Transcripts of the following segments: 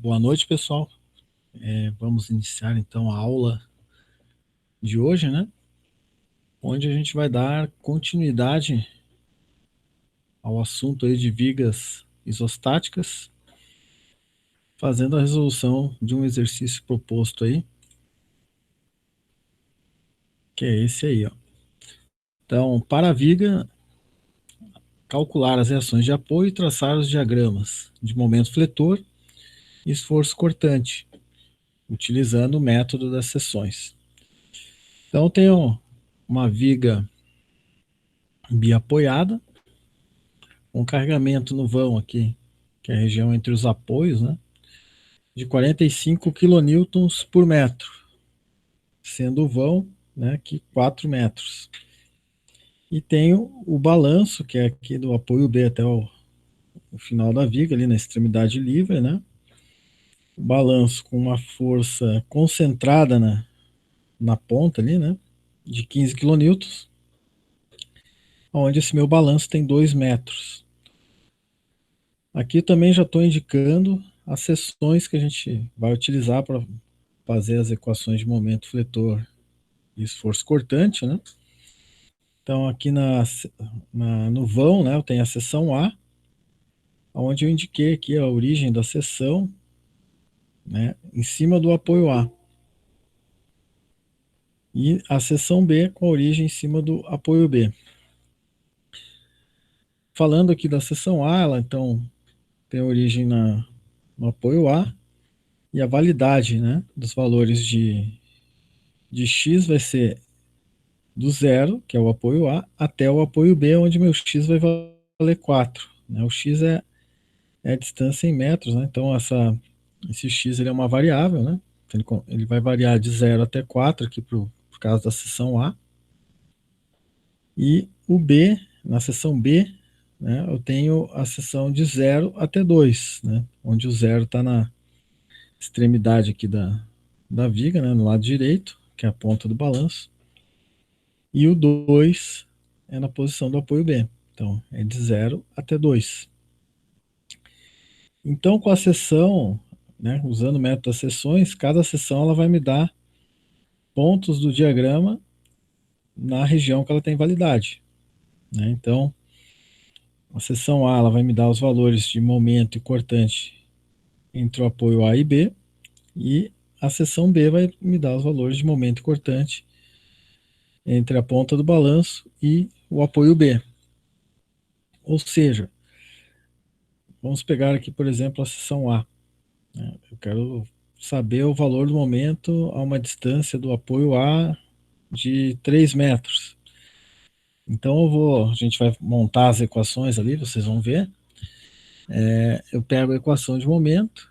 Boa noite, pessoal. Vamos iniciar então a aula de hoje, né? Onde a gente vai dar continuidade ao assunto aí de vigas isostáticas, fazendo a resolução de um exercício proposto aí, que é esse aí, ó. Então, para a viga, calcular as reações de apoio e traçar os diagramas de momento fletor e esforço cortante, utilizando o método das seções. Então, eu tenho uma viga biapoiada, um carregamento no vão aqui, que é a região entre os apoios, né, de 45 quilonewtons por metro, sendo o vão, né, aqui 4 metros. E tenho o balanço, que é aqui do apoio B até o final da viga, ali na extremidade livre, né, o balanço com uma força concentrada na ponta ali, né, de 15 quilonewtons, onde esse meu balanço tem 2 metros. Aqui também já estou indicando as seções que a gente vai utilizar para fazer as equações de momento fletor e esforço cortante, né? Então aqui no vão, né, eu tenho a seção A, onde eu indiquei aqui a origem da seção, né, em cima do apoio A. E a seção B com a origem em cima do apoio B. Falando aqui da seção A, ela então tem origem no apoio A, e a validade, né, dos valores de X vai ser do zero, que é o apoio A, até o apoio B, onde meu X vai valer 4. Né? O X é a distância em metros, né? Então esse X ele é uma variável, né? Ele vai variar de 0 até 4 aqui por causa da seção A. E o B, na seção B, né, eu tenho a seção de 0 até 2, né? Onde o 0 está na extremidade aqui da viga, né, no lado direito, que é a ponta do balanço. E o 2 é na posição do apoio B. Então, é de 0 até 2. Então, com a seção, né, usando o método das seções, cada seção ela vai me dar pontos do diagrama na região que ela tem validade. Né? Então, a seção A ela vai me dar os valores de momento e cortante entre o apoio A e B, e a seção B vai me dar os valores de momento e cortante entre a ponta do balanço e o apoio B. Ou seja, vamos pegar aqui, por exemplo, a seção A. Eu quero saber o valor do momento a uma distância do apoio A de 3 metros. Então a gente vai montar as equações ali, vocês vão ver. Eu pego a equação de momento,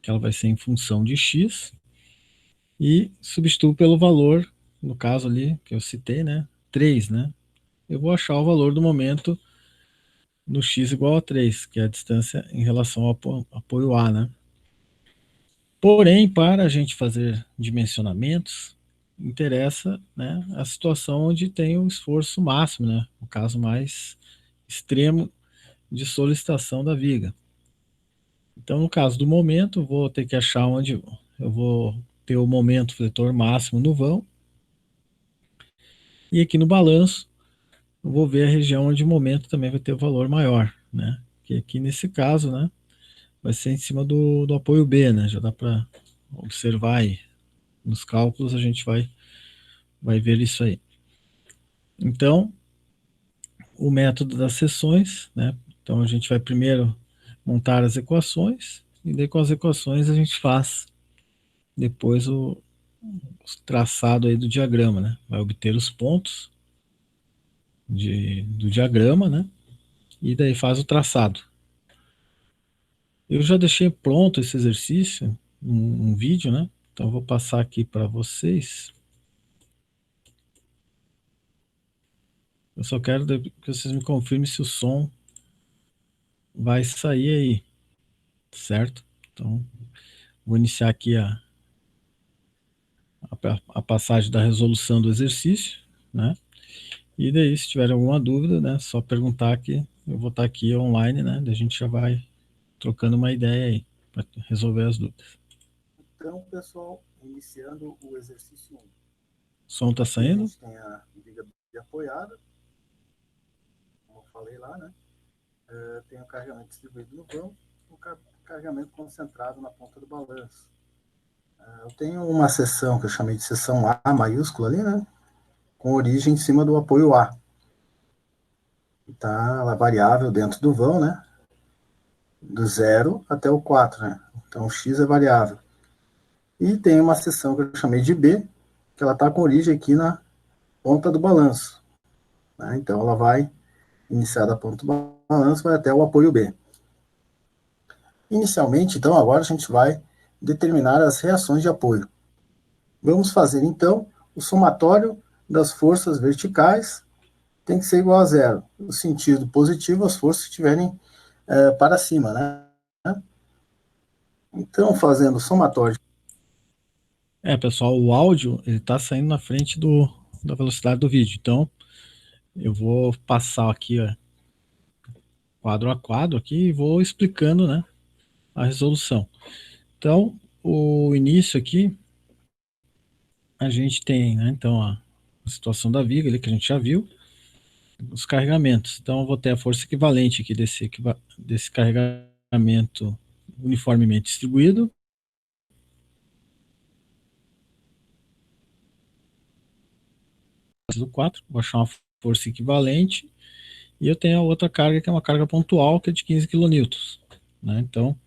que ela vai ser em função de x, e substituo pelo valor, no caso ali que eu citei, né, 3, né? Eu vou achar o valor do momento no x igual a 3, que é a distância em relação ao apoio A, né? Porém, para a gente fazer dimensionamentos, interessa, né, a situação onde tem o esforço máximo, né, o caso mais extremo de solicitação da viga. Então, no caso do momento, vou ter que achar onde eu vou ter o momento fletor máximo no vão. E aqui no balanço, eu vou ver a região onde o momento também vai ter o valor maior, né? Que aqui nesse caso, né, vai ser em cima do apoio B, né? Já dá para observar aí. Nos cálculos a gente vai ver isso aí. Então, o método das seções, né? Então a gente vai primeiro montar as equações, e daí com as equações a gente faz depois o traçado aí do diagrama, né? Vai obter os pontos do diagrama, né? E daí faz o traçado. Eu já deixei pronto esse exercício, um vídeo, né? Então eu vou passar aqui para vocês. Eu só quero que vocês me confirmem se o som vai sair aí, certo? Então, vou iniciar aqui a passagem da resolução do exercício, né? E daí, se tiver alguma dúvida, né, só perguntar que eu vou estar aqui online, né? A gente já vai trocando uma ideia aí. para resolver as dúvidas. Então, pessoal, iniciando o exercício 1. O som está saindo? A gente tem a viga apoiada, como eu falei lá, né? Tem o carregamento distribuído no vão, o carregamento concentrado na ponta do balanço. Eu tenho uma seção que eu chamei de seção A maiúscula ali, né? Com origem em cima do apoio A. Tá, ela é variável dentro do vão, né? Do 0 até o 4, né? Então, X é variável. E tem uma seção que eu chamei de B, que ela está com origem aqui na ponta do balanço. Né? Então, ela vai iniciar da ponta do balanço, vai até o apoio B. Inicialmente, então, agora a gente vai determinar as reações de apoio. Vamos fazer, então, o somatório das forças verticais tem que ser igual a zero. No sentido positivo, as forças estiverem para cima, né? Então, fazendo o somatório. Pessoal, o áudio ele está saindo na frente da velocidade do vídeo. Então, eu vou passar aqui, ó, quadro a quadro aqui e vou explicando, né, a resolução. Então, o início aqui, a gente tem, né, então, a situação da viga ali que a gente já viu, os carregamentos. Então, eu vou ter a força equivalente aqui desse carregamento uniformemente distribuído. Do 4, vou achar uma força equivalente. E eu tenho a outra carga, que é uma carga pontual, que é de 15 kN. Né? Então,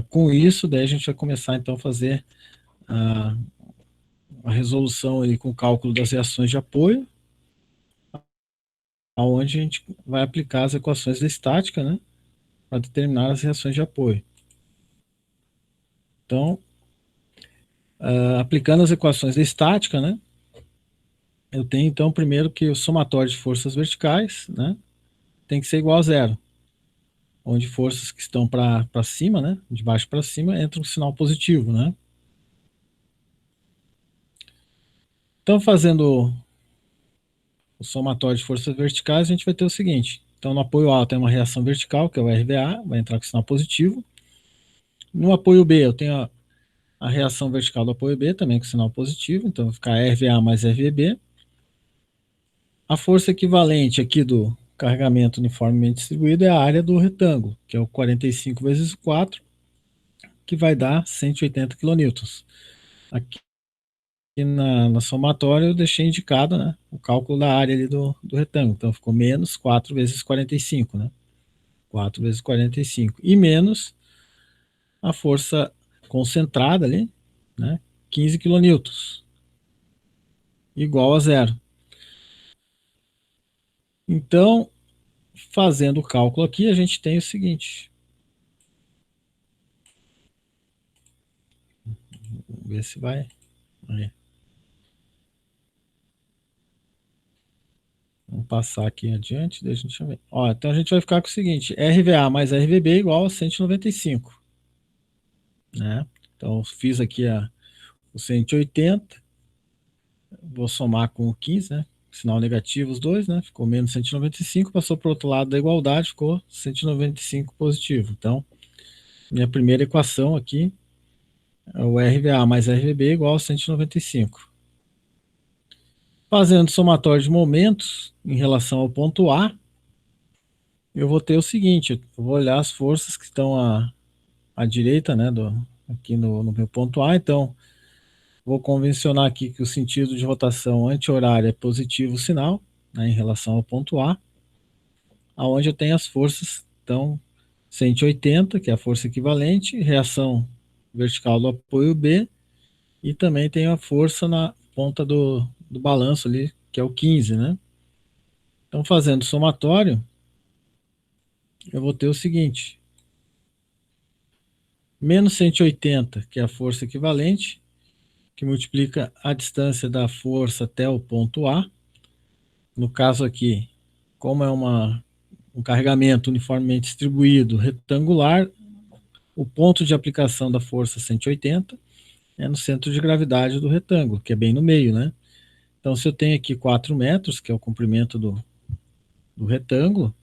com isso, daí a gente vai começar então a fazer a resolução aí com o cálculo das reações de apoio, aonde a gente vai aplicar as equações da estática, né, para determinar as reações de apoio. Então, aplicando as equações da estática, né, eu tenho então primeiro que o somatório de forças verticais, né, tem que ser igual a zero, onde forças que estão para cima, né, de baixo para cima, entra um sinal positivo, né. Então, fazendo o somatório de forças verticais, a gente vai ter o seguinte. Então, no apoio A, eu tenho uma reação vertical, que é o RVA, vai entrar com sinal positivo. No apoio B, eu tenho a reação vertical do apoio B, também com sinal positivo, então vai ficar RVA mais RVB. A força equivalente aqui do carregamento uniformemente distribuído é a área do retângulo, que é o 45 vezes 4, que vai dar 180 kN. Aqui na somatória eu deixei indicado, né, o cálculo da área ali do retângulo, então ficou menos 4 vezes 45, né? 4 vezes 45, e menos a força concentrada ali, né, 15 kN, igual a zero. Então, fazendo o cálculo aqui, a gente tem o seguinte. Vamos ver se vai. Aí. Vamos passar aqui adiante, deixa eu ver. Ó, então a gente vai ficar com o seguinte, RVA mais RVB igual a 195. Né? Então, fiz aqui o 180, vou somar com o 15, né? Sinal negativo os dois, né? Ficou menos 195, passou para o outro lado da igualdade, ficou 195 positivo. Então, minha primeira equação aqui é o RVA mais RVB igual a 195. Fazendo somatório de momentos em relação ao ponto A, eu vou ter o seguinte, eu vou olhar as forças que estão à direita, né, aqui no meu ponto A, então vou convencionar aqui que o sentido de rotação anti-horária é positivo o sinal, né, em relação ao ponto A, aonde eu tenho as forças, então 180, que é a força equivalente, reação vertical do apoio B, e também tenho a força na ponta do balanço ali, que é o 15, né? Então, fazendo somatório, eu vou ter o seguinte, menos 180, que é a força equivalente, que multiplica a distância da força até o ponto A. No caso aqui, como é um carregamento uniformemente distribuído retangular, o ponto de aplicação da força 180 é no centro de gravidade do retângulo, que é bem no meio, né? Então, se eu tenho aqui 4 metros, que é o comprimento do retângulo,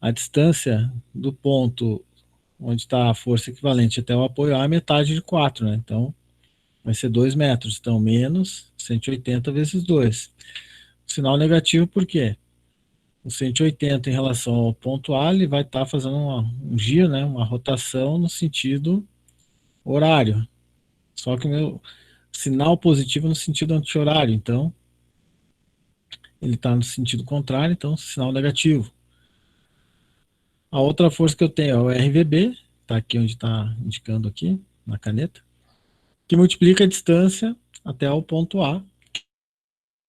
a distância do ponto onde está a força equivalente até o apoio A, é metade de 4, né? Então, vai ser 2 metros. Então, menos 180 vezes 2. Sinal negativo por quê? O 180 em relação ao ponto A, ele vai estar fazendo um giro, né? Uma rotação no sentido horário. Só que o meu sinal positivo no sentido anti-horário. Então, ele está no sentido contrário, então sinal negativo. A outra força que eu tenho é o RVB, está aqui onde está indicando aqui, na caneta, que multiplica a distância até o ponto A,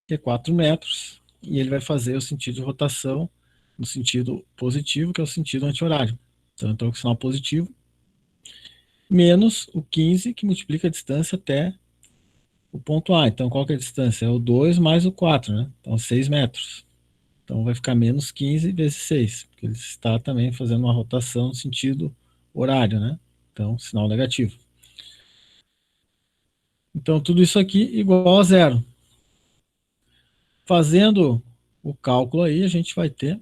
que é 4 metros, e ele vai fazer o sentido de rotação no sentido positivo, que é o sentido anti-horário. Então, eu estou com sinal positivo, menos o 15, que multiplica a distância até o ponto A. Então, qual que é a distância? É o 2 mais o 4, né? Então, 6 metros. Então, vai ficar menos 15 vezes 6, porque ele está também fazendo uma rotação no sentido horário, né? Então, sinal negativo. Então, tudo isso aqui igual a zero. Fazendo o cálculo aí, a gente vai ter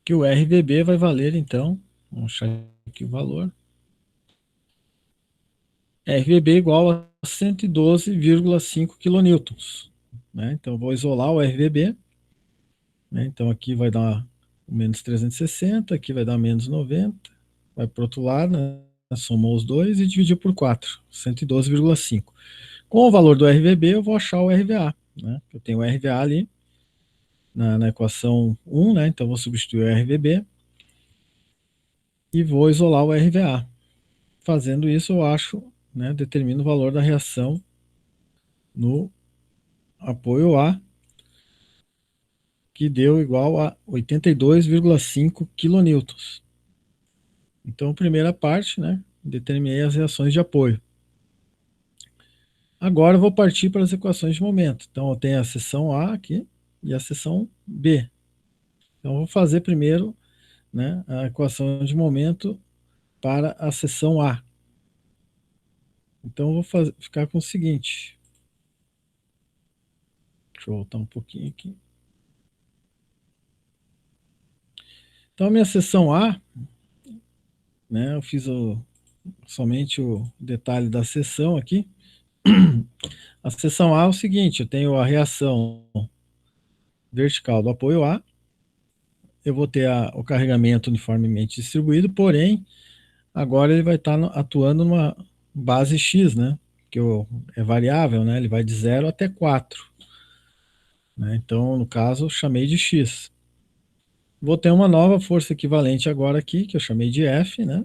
que o RVB vai valer, então, vamos achar aqui o valor, RVB igual a 112,5 quilonewtons. Né? Então, vou isolar o RVB. Né? Então, aqui vai dar menos 360, aqui vai dar menos 90, vai para o outro lado, né? Somou os dois e dividiu por 4, 112,5. Com o valor do RVB, eu vou achar o RVA. Né? Eu tenho o RVA ali na equação 1, né? Então, vou substituir o RVB e vou isolar o RVA. Fazendo isso, eu acho, né, determino o valor da reação no apoio A, que deu igual a 82,5 quilonewtons. Então, primeira parte, né, determinei as reações de apoio. Agora eu vou partir para as equações de momento. Então, eu tenho a seção A aqui e a seção B. Então, eu vou fazer primeiro, né, a equação de momento para a seção A. Então, eu vou ficar com o seguinte. Deixa eu voltar um pouquinho aqui. Então, a minha seção A, né, eu fiz somente o detalhe da seção aqui. A seção A é o seguinte, eu tenho a reação vertical do apoio A, eu vou ter o carregamento uniformemente distribuído, porém, agora ele vai estar atuando numa base X, né, que é variável, né, ele vai de 0 até 4. Né, então, no caso, eu chamei de X. Vou ter uma nova força equivalente agora aqui, que eu chamei de F, né,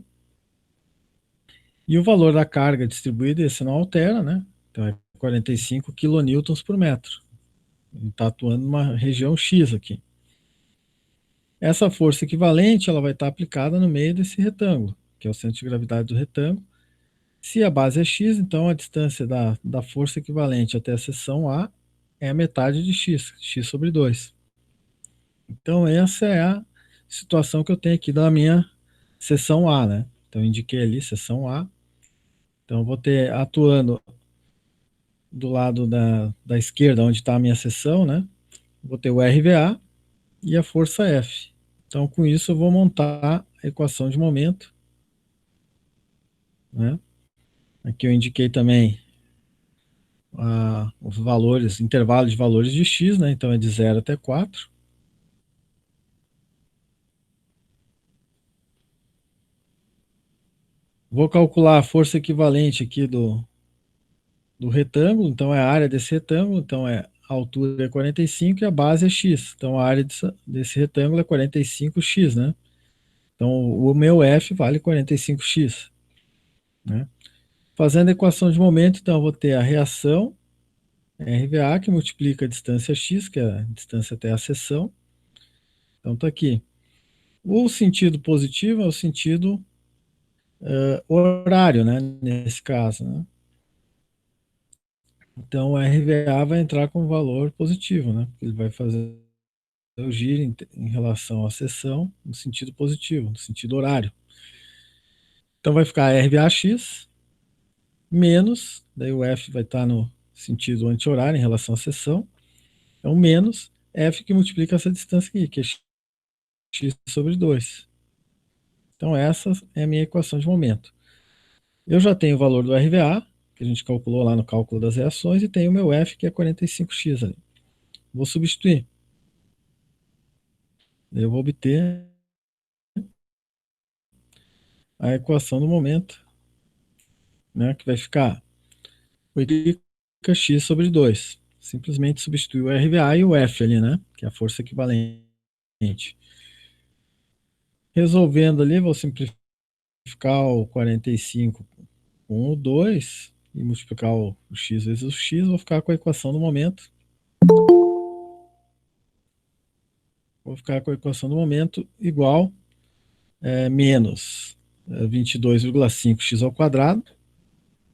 e o valor da carga distribuída, esse não altera, né, então é 45 quilonewtons por metro. Ele está atuando numa região X aqui. Essa força equivalente ela vai estar aplicada no meio desse retângulo, que é o centro de gravidade do retângulo. Se a base é x, então a distância da força equivalente até a seção A é a metade de x sobre 2. Então essa é a situação que eu tenho aqui da minha seção A, né? Então eu indiquei ali seção A. Então eu vou ter atuando do lado da esquerda, onde está a minha seção, né? Vou ter o RVA e a força F. Então, com isso, eu vou montar a equação de momento. Né? Aqui eu indiquei também os valores, intervalo de valores de x, né? Então é de 0 até 4. Vou calcular a força equivalente aqui do retângulo, então é a área desse retângulo, então a altura é 45 e a base é x. Então a área desse retângulo é 45x, né? Então o meu F vale 45x. Né? Fazendo a equação de momento, então eu vou ter a reação RVA, que multiplica a distância x, que é a distância até a seção. Então está aqui. O sentido positivo é o sentido horário, né, nesse caso. Né? Então o RVA vai entrar com valor positivo, né? Ele vai fazer o giro em relação à seção no sentido positivo, no sentido horário. Então vai ficar RVAX menos, daí o F vai estar no sentido anti-horário em relação à seção, então menos F que multiplica essa distância aqui, que é x sobre 2. Então, essa é a minha equação de momento. Eu já tenho o valor do RVA, que a gente calculou lá no cálculo das reações, e tenho o meu F, que é 45x ali. Vou substituir. Eu vou obter a equação do momento, né, que vai ficar 8x sobre 2. Simplesmente substituir o RVA e o F ali, né, que é a força equivalente. Resolvendo ali, vou simplificar o 45 com o 2 e multiplicar o x vezes o x, vou ficar com a equação do momento. Vou ficar com a equação do momento igual menos 22,5x ao quadrado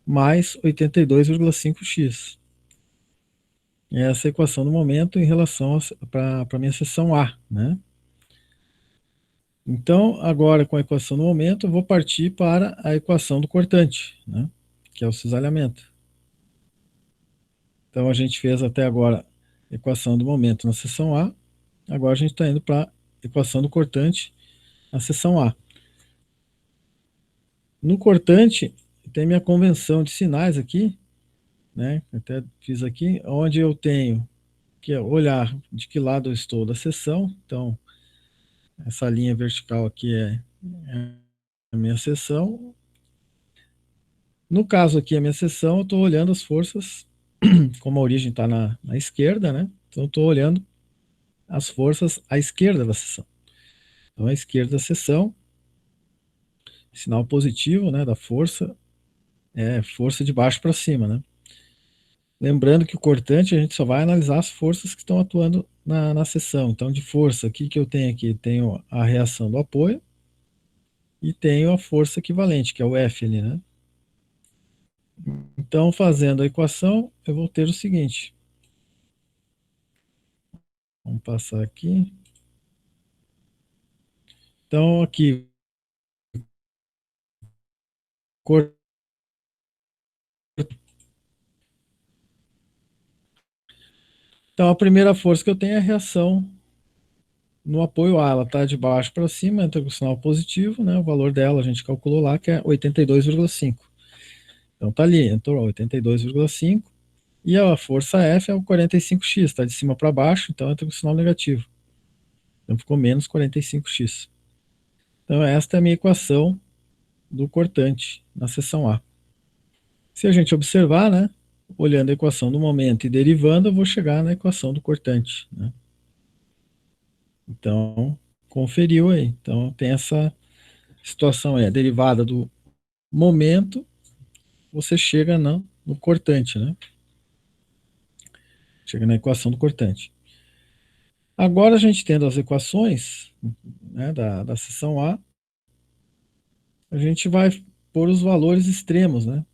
mais 82,5x. Essa é a equação do momento em relação para a minha seção A, né? Então, agora com a equação do momento, eu vou partir para a equação do cortante, né? Que é o cisalhamento. Então, a gente fez até agora a equação do momento na seção A, agora a gente está indo para a equação do cortante na seção A. No cortante, tem minha convenção de sinais aqui, né? Até fiz aqui, onde eu tenho que olhar de que lado eu estou da seção. Então, essa linha vertical aqui é a minha seção. No caso aqui, a minha seção, eu estou olhando as forças, como a origem está na esquerda, né? Então, eu estou olhando as forças à esquerda da seção. Então, à esquerda da seção, sinal positivo, né, da força, é força de baixo para cima, né? Lembrando que o cortante a gente só vai analisar as forças que estão atuando na seção. Então, de força, o que eu tenho aqui? Tenho a reação do apoio e tenho a força equivalente, que é o F ali, né? Então, fazendo a equação, eu vou ter o seguinte. Vamos passar aqui. Então, aqui, então a primeira força que eu tenho é a reação no apoio A. Ela está de baixo para cima, entra com o sinal positivo, né? O valor dela a gente calculou lá, que é 82,5. Então, tá ali, entrou 82,5. E a força F é o 45x, está de cima para baixo, então entra com sinal negativo. Então ficou menos 45x. Então esta é a minha equação do cortante na seção A. Se a gente observar, né, olhando a equação do momento e derivando, eu vou chegar na equação do cortante, né? Então, conferiu aí. Então tem essa situação aí, a derivada do momento, você chega no cortante, né? Chega na equação do cortante. Agora a gente tendo as equações, né, da seção a gente vai pôr os valores extremos, né?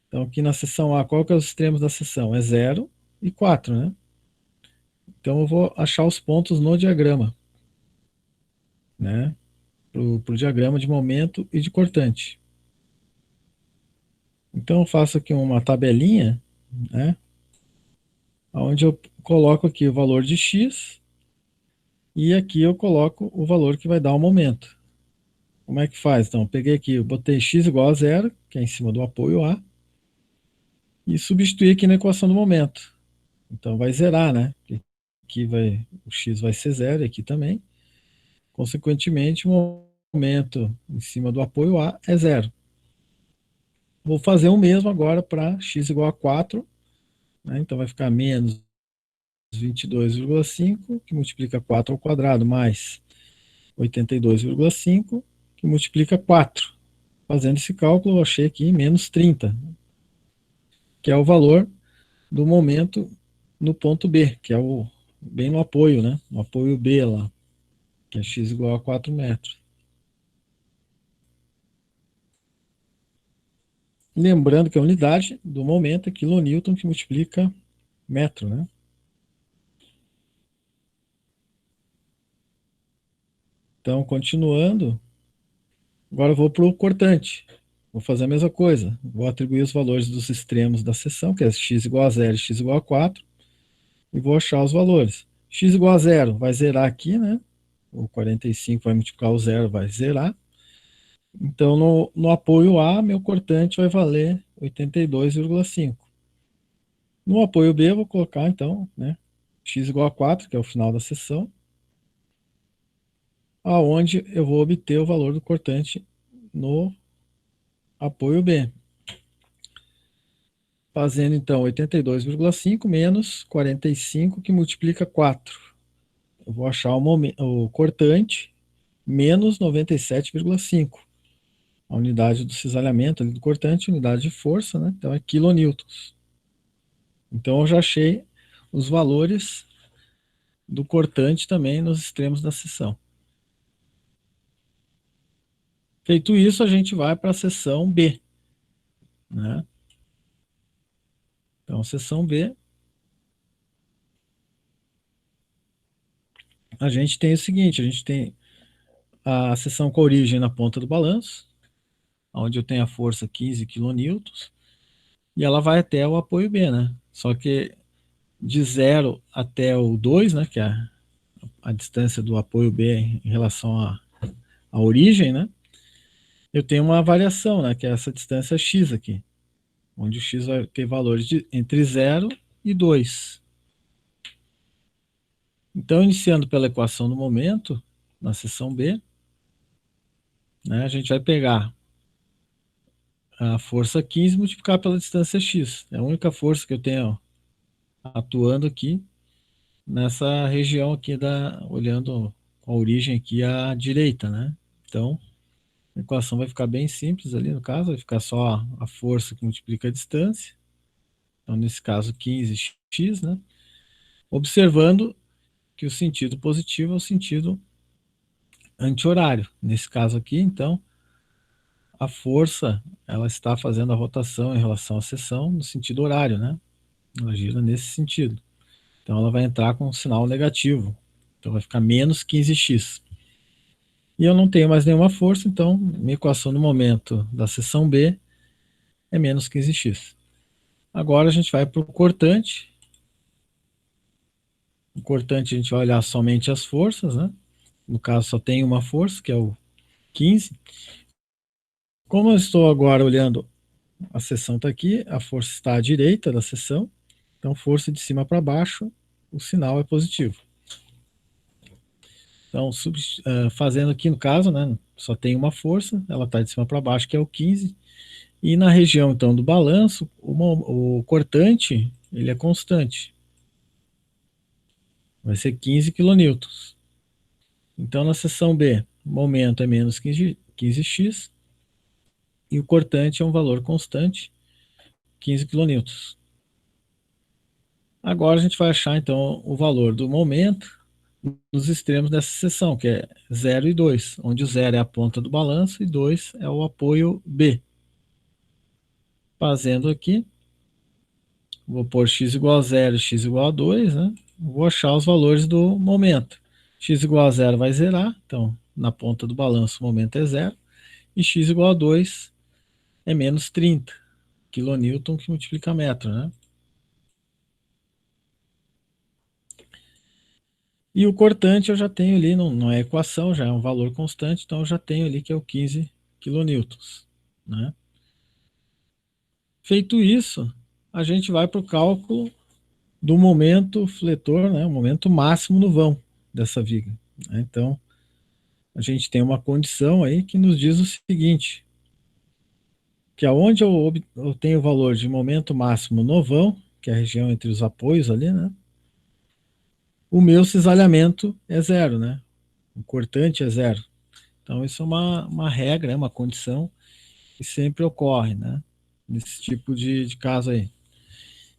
Então aqui na seção A, qual que é os extremos da seção? É 0 e 4, né? Então eu vou achar os pontos no diagrama, né? Pro diagrama de momento e de cortante. Então eu faço aqui uma tabelinha, né? Onde eu coloco aqui o valor de x e aqui eu coloco o valor que vai dar o momento. Como é que faz? Então, eu peguei aqui, eu botei x igual a 0, que é em cima do apoio A, e substituí aqui na equação do momento. Então vai zerar, né? Aqui o x vai ser 0, aqui também. Consequentemente, o momento em cima do apoio A é 0. Vou fazer o mesmo agora para x igual a 4, né? Então vai ficar menos 22,5, que multiplica 4 ao quadrado, mais 82,5, que multiplica 4. Fazendo esse cálculo, eu achei aqui menos 30, que é o valor do momento no ponto B, que é bem no apoio, né? No apoio B lá, que é x igual a 4 metros. Lembrando que a unidade do momento é quilonewton, que multiplica metro, né? Então, continuando, agora eu vou para o cortante. Vou fazer a mesma coisa. Vou atribuir os valores dos extremos da seção, que é x igual a 0 e x igual a 4, e vou achar os valores. X igual a 0 vai zerar aqui, né? O 45 vai multiplicar o zero, vai zerar. Então, no apoio A, meu cortante vai valer 82,5. No apoio B, eu vou colocar, então, né, x igual a 4, que é o final da seção, aonde eu vou obter o valor do cortante no apoio B. Fazendo, então, 82,5 menos 45, que multiplica 4. Eu vou achar o cortante menos 97,5. A unidade do cisalhamento ali do cortante, unidade de força, né? Então é quilonewtons. Então eu já achei os valores do cortante também nos extremos da seção. Feito isso, a gente vai para a seção B, né? Então, seção B, a gente tem o seguinte, a gente tem a seção com a origem na ponta do balanço, onde eu tenho a força 15 kN, e ela vai até o apoio B, né? Só que de 0 até o 2, né, que é a distância do apoio B em relação à origem, né? Eu tenho uma variação, né, que é essa distância x aqui, onde o x vai ter valores entre 0 e 2. Então, iniciando pela equação do momento, na seção B, né, a gente vai pegar a força 15 e multiplicar pela distância x. É a única força que eu tenho atuando aqui nessa região aqui, olhando com a origem aqui à direita, né? Então, a equação vai ficar bem simples ali no caso, vai ficar só a força que multiplica a distância. Então, nesse caso, 15x, né? Observando que o sentido positivo é o sentido anti-horário. Nesse caso aqui, então, a força ela está fazendo a rotação em relação à seção no sentido horário, né? Ela gira nesse sentido. Então ela vai entrar com um sinal negativo. Então vai ficar menos 15x. E eu não tenho mais nenhuma força, então minha equação no momento da seção B é menos 15x. Agora a gente vai para o cortante. O cortante a gente vai olhar somente as forças, né? No caso só tem uma força, que é o 15. Como eu estou agora olhando, a seção está aqui, a força está à direita da seção, então força de cima para baixo, o sinal é positivo. Então, fazendo aqui no caso, né, só tem uma força, ela está de cima para baixo, que é o 15, e na região então do balanço, o cortante ele é constante, vai ser 15 quilonewtons. Então, na seção B, o momento é menos 15x, e o cortante é um valor constante, 15 quilonewtons. Agora a gente vai achar então o valor do momento nos extremos dessa seção, que é 0 e 2, onde o 0 é a ponta do balanço e 2 é o apoio B. Fazendo aqui, vou pôr x igual a 0 e x igual a 2, né? Vou achar os valores do momento. X igual a 0 vai zerar, então na ponta do balanço o momento é 0, e x igual a 2 é menos 30 kN que multiplica metro, né? E o cortante eu já tenho ali, não é equação, já é um valor constante, então eu já tenho ali que é o 15 kN, né? Feito isso, a gente vai para o cálculo do momento fletor, né, o momento máximo no vão dessa viga, né? Então, a gente tem uma condição aí que nos diz o seguinte, que aonde eu tenho o valor de momento máximo no vão, que é a região entre os apoios ali, né, o meu cisalhamento é zero, né? O cortante é zero. Então, isso é uma regra, é uma condição que sempre ocorre, né? Nesse tipo de caso aí.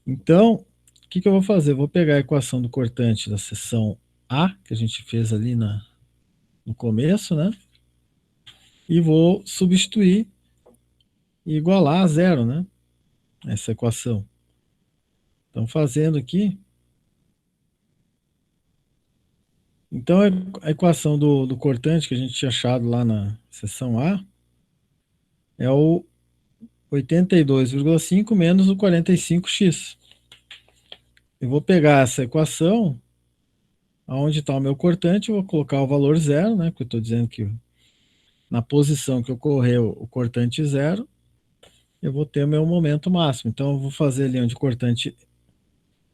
Então, o que eu vou fazer? Eu vou pegar a equação do cortante da seção A, que a gente fez ali no começo, né? E vou substituir e igualar a zero, né? Essa equação. Então, fazendo aqui. Então, a equação do cortante que a gente tinha achado lá na seção A é o 82,5 menos o 45x. Eu vou pegar essa equação Aonde está o meu cortante, eu vou colocar o valor zero, né? Porque eu estou dizendo que na posição que ocorreu o cortante zero, eu vou ter o meu momento máximo. Então, eu vou fazer ali onde o cortante,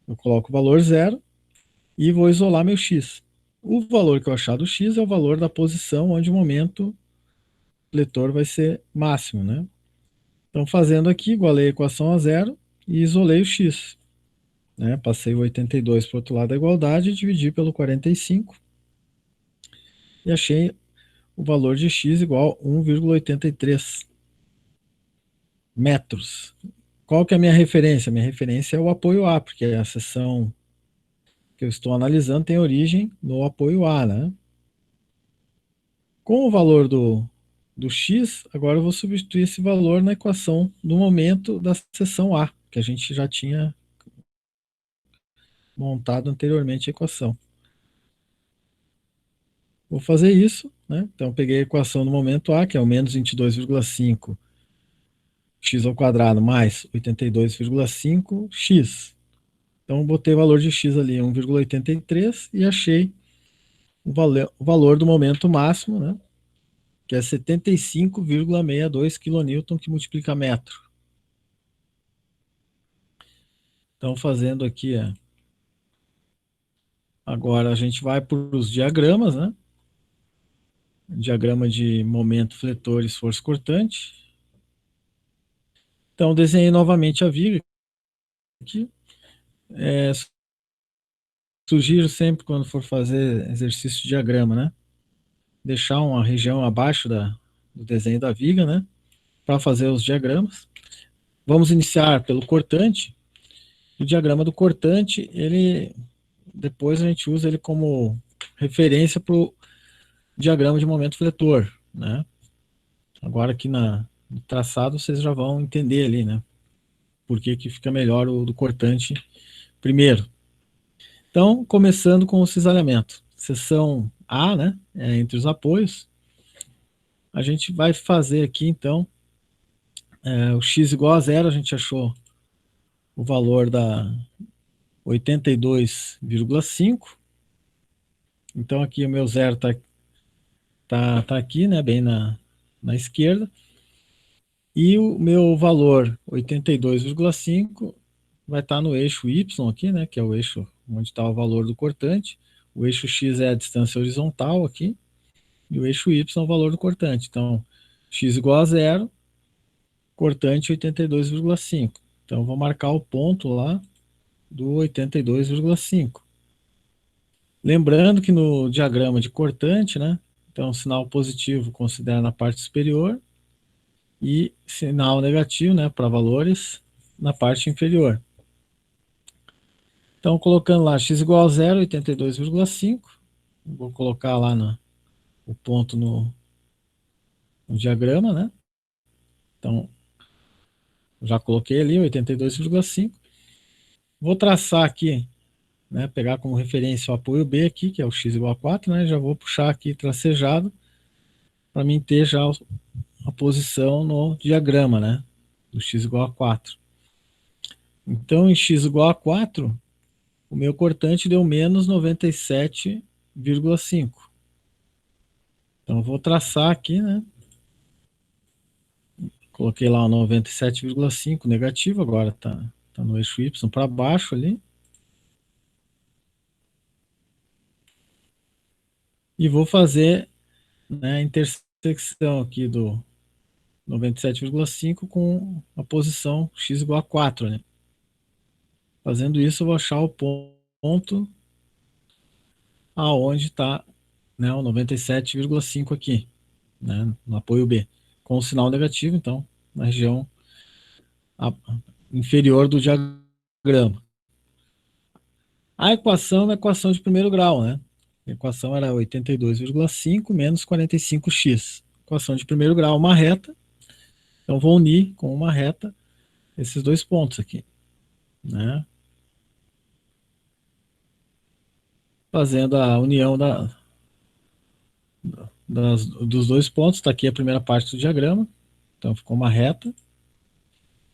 eu coloco o valor zero e vou isolar meu X. O valor que eu achar do X é o valor da posição onde o momento fletor vai ser máximo, né? Então, fazendo aqui, igualei a equação a zero e isolei o X. Né? Passei o 82 para o outro lado da igualdade, dividi pelo 45 e achei o valor de x igual a 1,83 metros. Qual que é a minha referência? Minha referência é o apoio A, porque a seção que eu estou analisando tem origem no apoio A, né? Com o valor do x, agora eu vou substituir esse valor na equação do momento da seção A, que a gente já tinha montado anteriormente a equação. Vou fazer isso, né? Então, peguei a equação do momento A, que é o menos 22,5 x ao quadrado mais 82,5 x. Então, botei o valor de x ali, 1,83, e achei o valor do momento máximo, né? Que é 75,62 kN, que multiplica metro. Então, fazendo aqui, agora a gente vai para os diagramas, né? Diagrama de momento fletor e esforço cortante. Então, desenhei novamente a viga aqui. Sugiro sempre, quando for fazer exercício de diagrama, né? Deixar uma região abaixo do desenho da viga, né? Para fazer os diagramas. Vamos iniciar pelo cortante. O diagrama do cortante, ele depois a gente usa ele como referência para o diagrama de momento fletor, né? Agora aqui no traçado vocês já vão entender ali, né? Por que fica melhor o do cortante primeiro. Então, começando com o cisalhamento. Seção A, né? Entre os apoios. A gente vai fazer aqui, então, o x igual a zero, a gente achou o valor da 82,5. Então, aqui o meu zero tá aqui, né? Bem na esquerda. E o meu valor, 82,5, vai estar no eixo Y aqui, né? Que é o eixo onde está o valor do cortante. O eixo X é a distância horizontal aqui. E o eixo Y é o valor do cortante. Então, x igual a zero, cortante 82,5. Então, vou marcar o ponto lá do 82,5. Lembrando que no diagrama de cortante, né? Então, sinal positivo considera na parte superior e sinal negativo, né, para valores na parte inferior. Então, colocando lá x igual a zero, 82,5. Vou colocar lá o ponto no diagrama, né? Então, já coloquei ali 82,5. Vou traçar aqui, né, pegar como referência o apoio B aqui, que é o x igual a 4, né? Já vou puxar aqui tracejado para mim ter já a posição no diagrama, né? Do x igual a 4. Então, em x igual a 4, o meu cortante deu menos 97,5. Então, eu vou traçar aqui, né? Coloquei lá o 97,5 negativo, agora tá no eixo Y para baixo ali. E vou fazer, né, a intersecção aqui do 97,5 com a posição x igual a 4, né? Fazendo isso, eu vou achar o ponto aonde está, né, o 97,5 aqui, né, no apoio B, com o sinal negativo, então, na região inferior do diagrama. A equação é uma equação de primeiro grau, né? A equação era 82,5 menos 45x. Equação de primeiro grau, uma reta. Então, vou unir com uma reta esses dois pontos aqui, né? Fazendo a união dos dois pontos. Está aqui a primeira parte do diagrama. Então, ficou uma reta.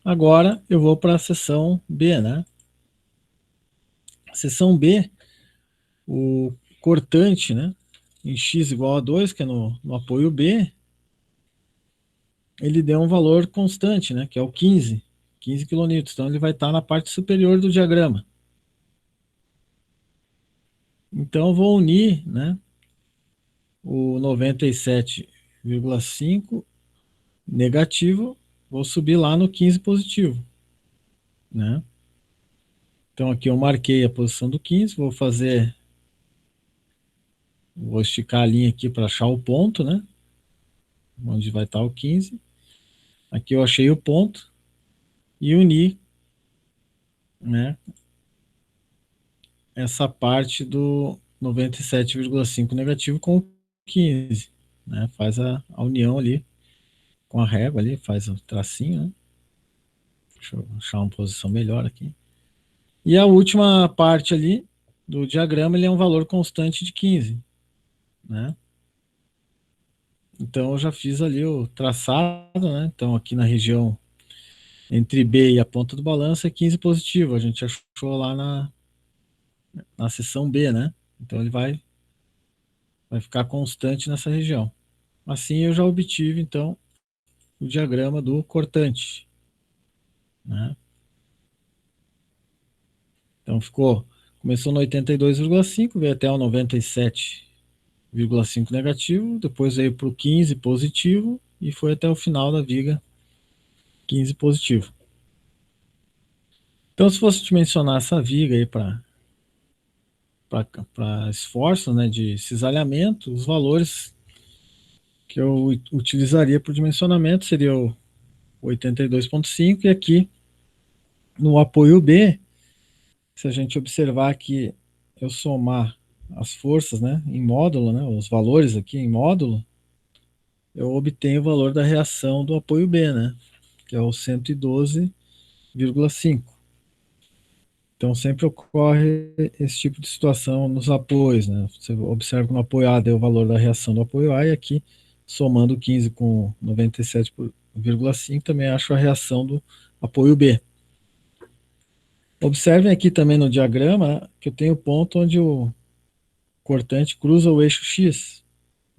Agora, eu vou para a seção B, né? A seção B, cortante, né, em x igual a 2, que é no apoio B, ele deu um valor constante, né, que é o 15 kN. Então, ele vai estar na parte superior do diagrama. Então, eu vou unir, né, o 97,5 negativo, vou subir lá no 15 positivo, né? Então, aqui eu marquei a posição do 15, vou esticar a linha aqui para achar o ponto, né? Onde vai estar o 15. Aqui eu achei o ponto e uni, né, essa parte do 97,5 negativo com o 15, né? Faz a união ali com a régua ali, faz o tracinho, né? Deixa eu achar uma posição melhor aqui. E a última parte ali do diagrama, ele é um valor constante de 15, né? Então eu já fiz ali o traçado, né? Então aqui na região entre B e a ponta do balanço é 15 positivo, a gente achou lá na seção B, né? Então ele vai ficar constante nessa região. Assim eu já obtive, então, o diagrama do cortante, né? Então começou no 82,5, veio até o 97,5 negativo, depois veio para o 15 positivo e foi até o final da viga 15 positivo. Então, se fosse dimensionar essa viga aí para esforço, né, de cisalhamento, os valores que eu utilizaria para o dimensionamento seria o 82,5 e aqui no apoio B, se a gente observar que eu somar as forças, né, em módulo, né, os valores aqui em módulo, eu obtenho o valor da reação do apoio B, né, que é o 112,5. Então sempre ocorre esse tipo de situação nos apoios, né? Você observa que no apoio A deu o valor da reação do apoio A e aqui, somando 15 com 97,5, também acho a reação do apoio B. Observem aqui também no diagrama, né, que eu tenho o ponto onde o cortante cruza o eixo X.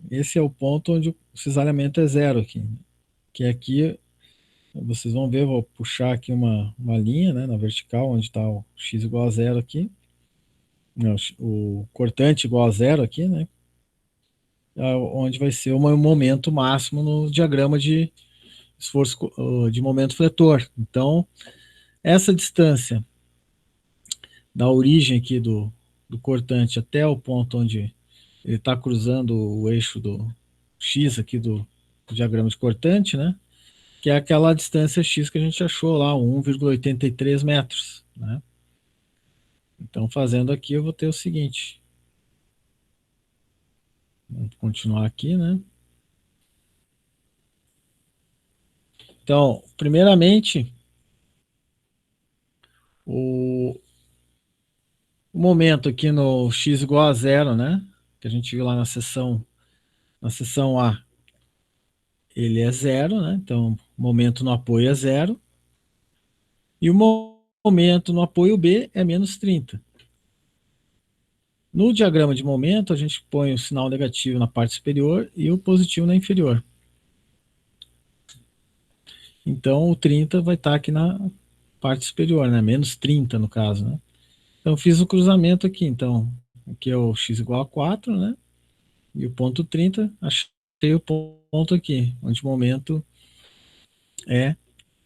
Esse é o ponto onde o cisalhamento é zero aqui. Que aqui, vocês vão ver, eu vou puxar aqui uma linha, né, na vertical, onde está o X igual a zero aqui. Não, o cortante igual a zero aqui, né? Onde vai ser o momento máximo no diagrama de esforço de momento fletor. Então, essa distância da origem aqui do cortante até o ponto onde ele está cruzando o eixo do X aqui do diagrama de cortante, né? Que é aquela distância X que a gente achou lá, 1,83 metros, né? Então, fazendo aqui, eu vou ter o seguinte. Vamos continuar aqui, né? Então, primeiramente, o momento aqui no x igual a zero, né? Que a gente viu lá na seção A, ele é zero, né? Então, momento no apoio é zero. E o momento no apoio B é menos 30. No diagrama de momento, a gente põe o sinal negativo na parte superior e o positivo na inferior. Então, o 30 vai estar aqui na parte superior, né? Menos 30 no caso, né? Então, eu fiz o cruzamento aqui. Então, aqui é o x igual a 4, né? E o ponto 30, achei o ponto aqui, onde o momento é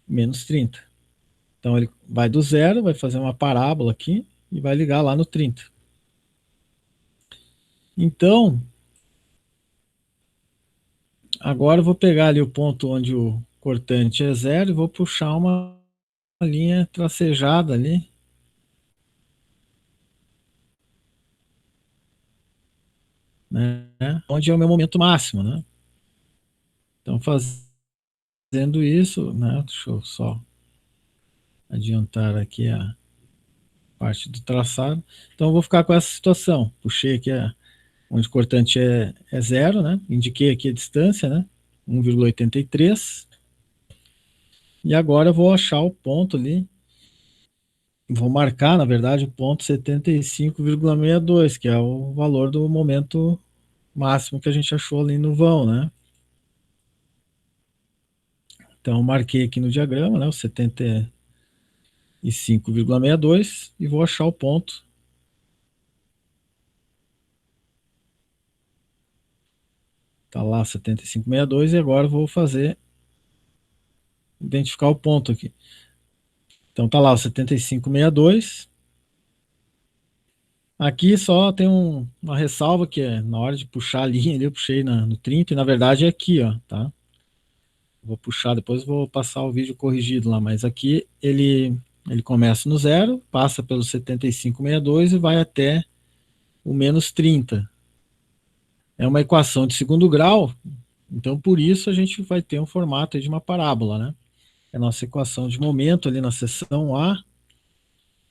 menos 30. Então, ele vai do zero, vai fazer uma parábola aqui e vai ligar lá no 30. Então, agora eu vou pegar ali o ponto onde o cortante é zero e vou puxar uma linha tracejada ali, né? Onde é o meu momento máximo, né? Então, fazendo isso, né? Deixa eu só adiantar aqui a parte do traçado. Então, eu vou ficar com essa situação. Puxei aqui onde o cortante é zero, né? Indiquei aqui a distância, né? 1,83. E agora eu vou achar o ponto ali vou marcar, na verdade, o ponto 75,62, que é o valor do momento máximo que a gente achou ali no vão, né? Então, marquei aqui no diagrama, né, o 75,62 e vou achar o ponto. Tá lá 75,62 e agora vou identificar o ponto aqui. Então tá lá o 75,62. Aqui só tem uma ressalva que é na hora de puxar a linha ali, eu puxei no 30 e na verdade é aqui, ó, tá? Vou puxar, depois vou passar o vídeo corrigido lá, mas aqui ele começa no zero, passa pelo 75,62 e vai até o menos 30. É uma equação de segundo grau, então por isso a gente vai ter um formato de uma parábola, né? A nossa equação de momento ali na seção A,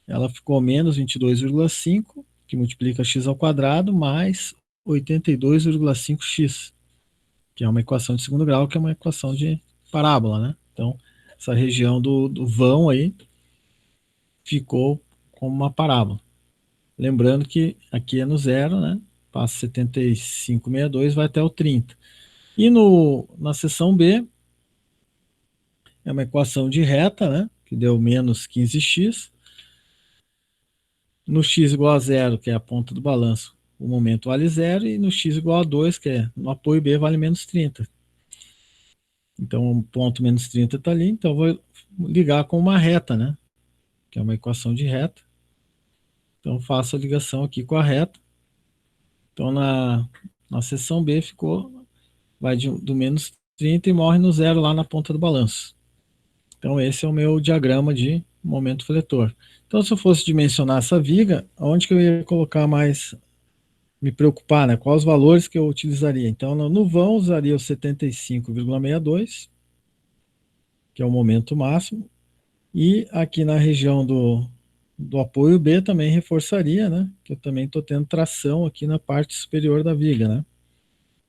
ela ficou menos 22,5, que multiplica x ao quadrado, mais 82,5x, que é uma equação de segundo grau, que é uma equação de parábola, né? Então, essa região do vão aí ficou como uma parábola. Lembrando que aqui é no zero, né? Passa 75,62, vai até o 30. E na seção B, é uma equação de reta, né? Que deu menos 15x. No x igual a zero, que é a ponta do balanço, o momento vale zero, e no x igual a 2, que é no apoio B, vale menos 30. Então, o ponto menos 30 está ali, então eu vou ligar com uma reta, né? Que é uma equação de reta. Então, faço a ligação aqui com a reta. Então, na seção B vai do menos 30 e morre no zero lá na ponta do balanço. Então, esse é o meu diagrama de momento fletor. Então, se eu fosse dimensionar essa viga, onde que eu ia colocar mais, me preocupar, né? Quais os valores que eu utilizaria? Então, no vão, usaria o 75,62, que é o momento máximo, e aqui na região do apoio B também reforçaria, né? Que eu também estou tendo tração aqui na parte superior da viga, né?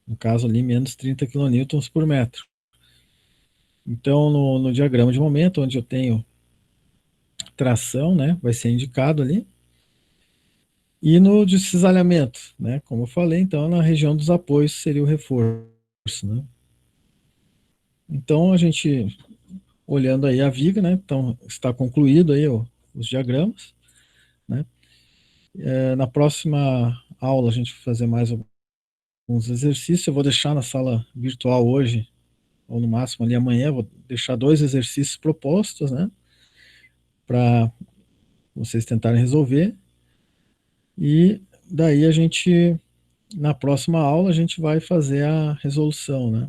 No caso ali, menos 30 kN por metro. Então, no diagrama de momento, onde eu tenho tração, né? Vai ser indicado ali. E no de cisalhamento, né? Como eu falei, então, na região dos apoios seria o reforço, né? Então, a gente, olhando aí a viga, né? Então, está concluído aí os diagramas, né? Na próxima aula, a gente vai fazer mais alguns exercícios. Eu vou deixar na sala virtual hoje, ou no máximo ali amanhã, vou deixar 2 exercícios propostos, né? Para vocês tentarem resolver. E daí na próxima aula, a gente vai fazer a resolução, né?